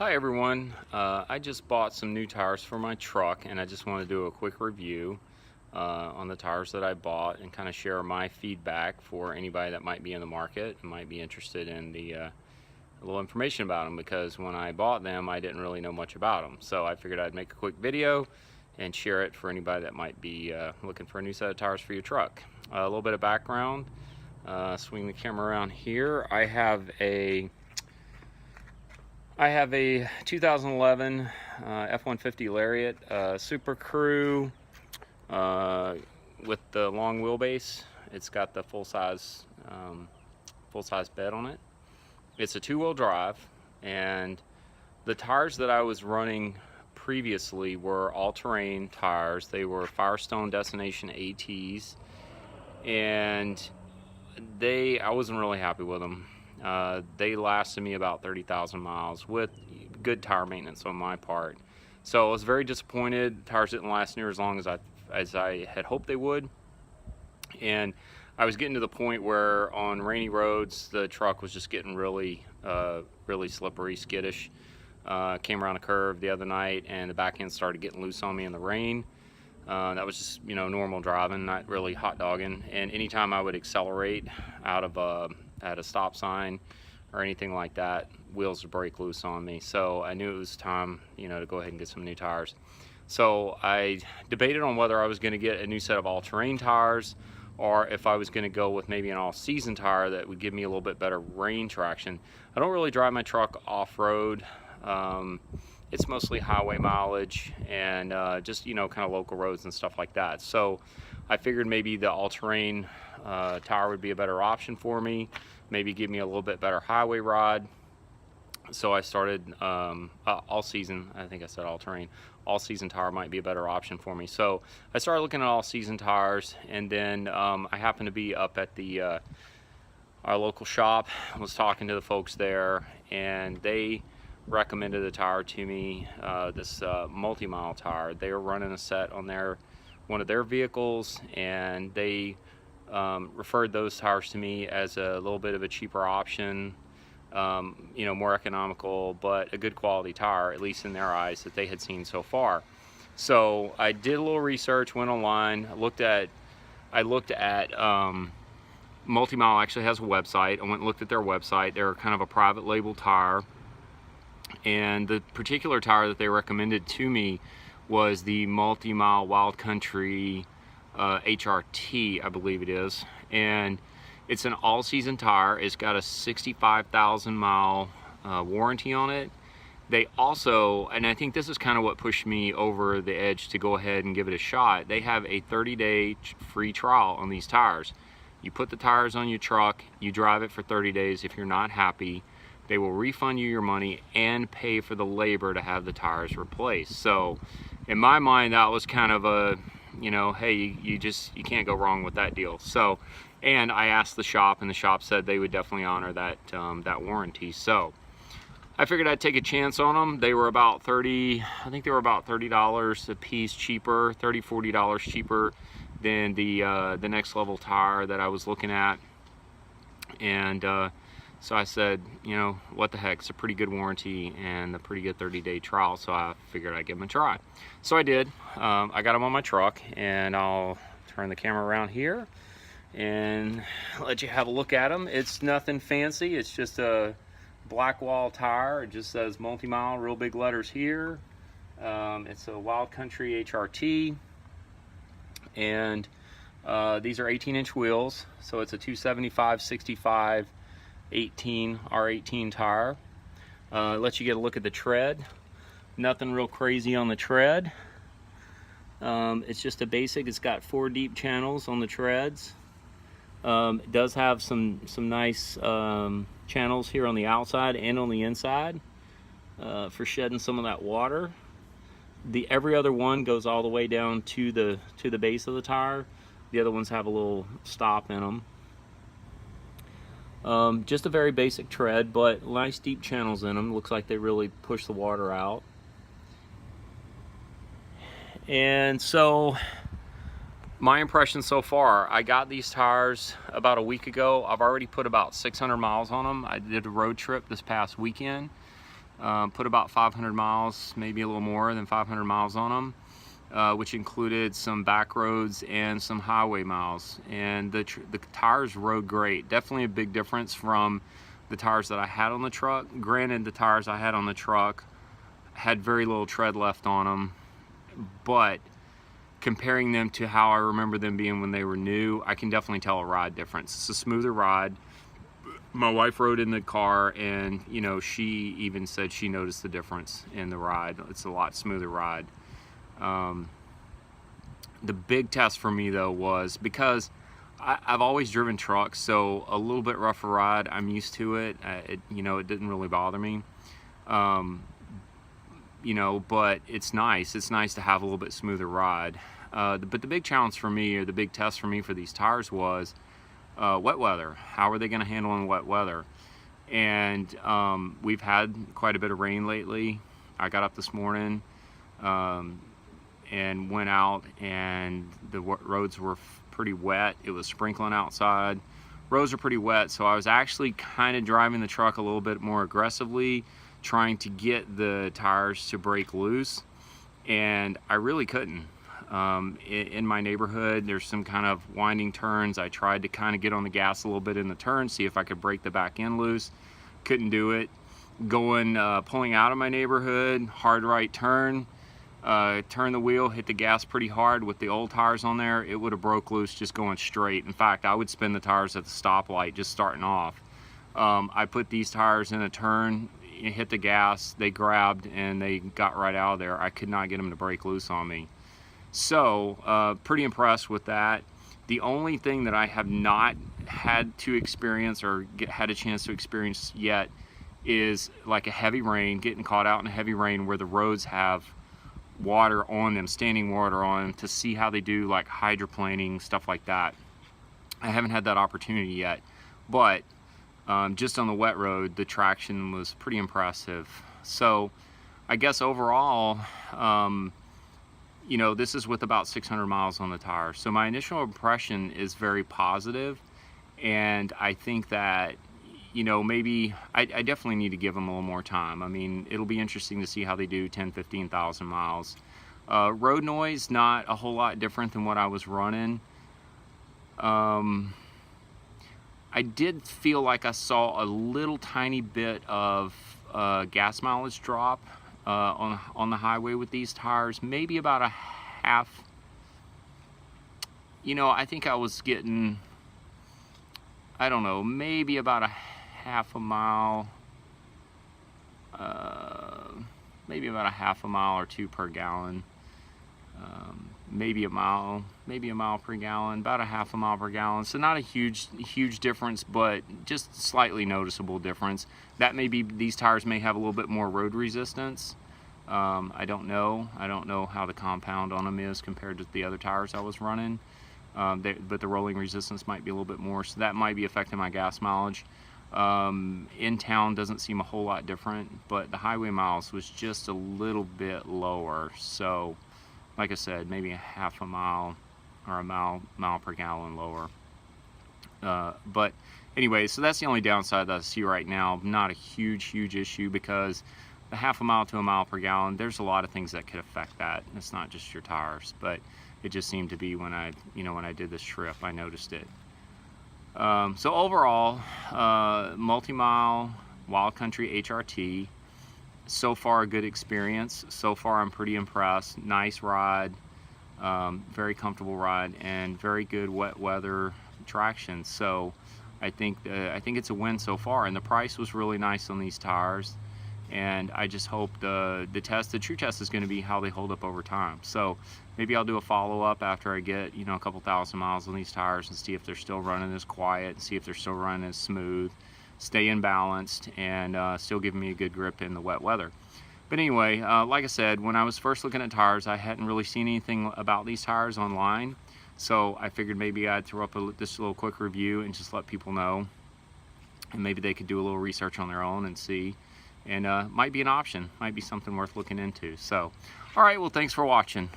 Hi everyone, I just bought some new tires for my truck and I just want to do a quick review on the tires that I bought and kind of share my feedback for anybody that might be in the market and might be interested in a little information about them, because when I bought them I didn't really know much about them. So I figured I'd make a quick video and share it for anybody that might be looking for a new set of tires for your truck. A little bit of background, swing the camera around here. I have a 2011 F-150 Lariat Super Crew with the long wheelbase. It's got the full-size bed on it. It's a two-wheel drive, and the tires that I was running previously were all-terrain tires. They were Firestone Destination ATs, and I wasn't really happy with them. They lasted me about 30,000 miles with good tire maintenance on my part. So I was very disappointed. The tires didn't last near as long as I had hoped they would. And I was getting to the point where on rainy roads, the truck was just getting really slippery, skittish. Came around a curve the other night and the back end started getting loose on me in the rain. That was just, normal driving, not really hot dogging. And anytime I would accelerate out of at a stop sign or anything like that, wheels would break loose on me. So I knew it was time, to go ahead and get some new tires. So I debated on whether I was going to get a new set of all-terrain tires, or if I was going to go with maybe an all-season tire that would give me a little bit better rain traction. I don't really drive my truck off-road. It's mostly highway mileage and just, kind of local roads and stuff like that. So I figured maybe the all-terrain tire would be a better option for me, maybe give me a little bit better highway ride. So I started all-season. I think I said all-terrain. All-season tire might be a better option for me. So I started looking at all-season tires, and then I happened to be up at our local shop. I was talking to the folks there, and they recommended a tire to me, this multi-mile tire. They were running a set on one of their vehicles, and they referred those tires to me as a little bit of a cheaper option, more economical, but a good quality tire, at least in their eyes, that they had seen so far. So I did a little research, went online, I looked at Multi-Mile actually has a website. I went and looked at their website. They're kind of a private label tire. And the particular tire that they recommended to me was the Multi-Mile Wild Country HRT, I believe it is. And it's an all-season tire. It's got a 65,000 mile warranty on it. They also, and I think this is kind of what pushed me over the edge to go ahead and give it a shot, they have a 30-day free trial on these tires. You put the tires on your truck, you drive it for 30 days. If you're not happy, they will refund you your money and pay for the labor to have the tires replaced. So in my mind, that was kind of a, hey, you can't go wrong with that deal. So, and I asked the shop, and the shop said they would definitely honor that warranty. So I figured I'd take a chance on them. They were about I think they were about $30 a piece cheaper, $30, $40 cheaper than the next level tire that I was looking at. And so I said, what the heck, it's a pretty good warranty and a pretty good 30-day trial, so I figured I'd give them a try. So I did. I got them on my truck, and I'll turn the camera around here and let you have a look at them. It's nothing fancy. It's just a black wall tire. It just says Multi-Mile, real big letters here. It's a Wild Country HRT, and these are 18-inch wheels, so it's a 275/65 18 R18 tire. Lets you get a look at the tread. Nothing real crazy on the tread. It's just a basic. It's got 4 deep channels on the treads. It does have some nice channels here on the outside and on the inside for shedding some of that water. Every other one goes all the way down to the base of the tire. The other ones have a little stop in them. Just a very basic tread, but nice deep channels in them. Looks like they really push the water out. And so my impression so far, I got these tires about a week ago. I've already put about 600 miles on them. I did a road trip this past weekend, Put about 500 miles, maybe a little more than 500 miles on them, which included some back roads and some highway miles. And the tires rode great. Definitely a big difference from the tires that I had on the truck. Granted, the tires I had on the truck had very little tread left on them, but comparing them to how I remember them being when they were new, I can definitely tell a ride difference. It's a smoother ride. My wife rode in the car, and you know, she even said she noticed the difference in the ride. It's a lot smoother ride. The big test for me though was, because I've always driven trucks, so a little bit rougher ride, I'm used to it. You know, it didn't really bother me. You know, but it's nice. It's nice to have a little bit smoother ride. But the big challenge for me, or the big test for me for these tires, was wet weather. How are they going to handle in wet weather? And we've had quite a bit of rain lately. I got up this morning and went out, and the roads were pretty wet. It was sprinkling outside. Roads are pretty wet, so I was actually kind of driving the truck a little bit more aggressively, trying to get the tires to break loose, and I really couldn't. In my neighborhood, there's some kind of winding turns. I tried to kind of get on the gas a little bit in the turn, see if I could break the back end loose. Couldn't do it. Pulling out of my neighborhood, hard right turn, turn the wheel, hit the gas pretty hard with the old tires on there. It would have broke loose just going straight. In fact, I would spin the tires at the stoplight just starting off. I put these tires in a turn, hit the gas, they grabbed, and they got right out of there. I could not get them to break loose on me. So pretty impressed with that. The only thing that I have not had to experience or had a chance to experience yet is like a heavy rain, getting caught out in a heavy rain where the roads have water on them, standing water on them, to see how they do like hydroplaning, stuff like that. I haven't had that opportunity yet, but just on the wet road, the traction was pretty impressive. So I guess overall, you know, this is with about 600 miles on the tires. So my initial impression is very positive, and I think that, you know, maybe I definitely need to give them a little more time. I mean, it'll be interesting to see how they do 10, 15,000 miles. Road noise, not a whole lot different than what I was running. I did feel like I saw a little tiny bit of gas mileage drop on the highway with these tires, maybe about a half. You know, I think I was getting, I don't know, maybe about a half a mile, maybe about a half a mile or two per gallon, maybe a mile per gallon, about a half a mile per gallon. So not a huge difference, but just slightly noticeable difference. That may be, these tires may have a little bit more road resistance. I don't know how the compound on them is compared to the other tires I was running, but the rolling resistance might be a little bit more, so that might be affecting my gas mileage. In town doesn't seem a whole lot different, but the highway miles was just a little bit lower. So like I said, maybe a half a mile or a mile per gallon lower. But anyway, so that's the only downside that I see right now. Not a huge issue, because the half a mile to a mile per gallon, there's a lot of things that could affect that. It's not just your tires, but it just seemed to be when I did this trip, I noticed it. So overall, multi-mile wild country HRT, so far a good experience. So far I'm pretty impressed. Nice ride, very comfortable ride, and very good wet weather traction. So I think it's a win so far, and the price was really nice on these tires. And I just hope the true test is going to be how they hold up over time. So maybe I'll do a follow-up after I get, you know, a couple thousand miles on these tires, and see if they're still running as quiet, see if they're still running as smooth, staying balanced, and still giving me a good grip in the wet weather. But anyway, like I said, when I was first looking at tires, I hadn't really seen anything about these tires online. So I figured maybe I'd throw up this little quick review and just let people know, and maybe they could do a little research on their own and see. And might be an option, might be something worth looking into. So, all right, well, thanks for watching.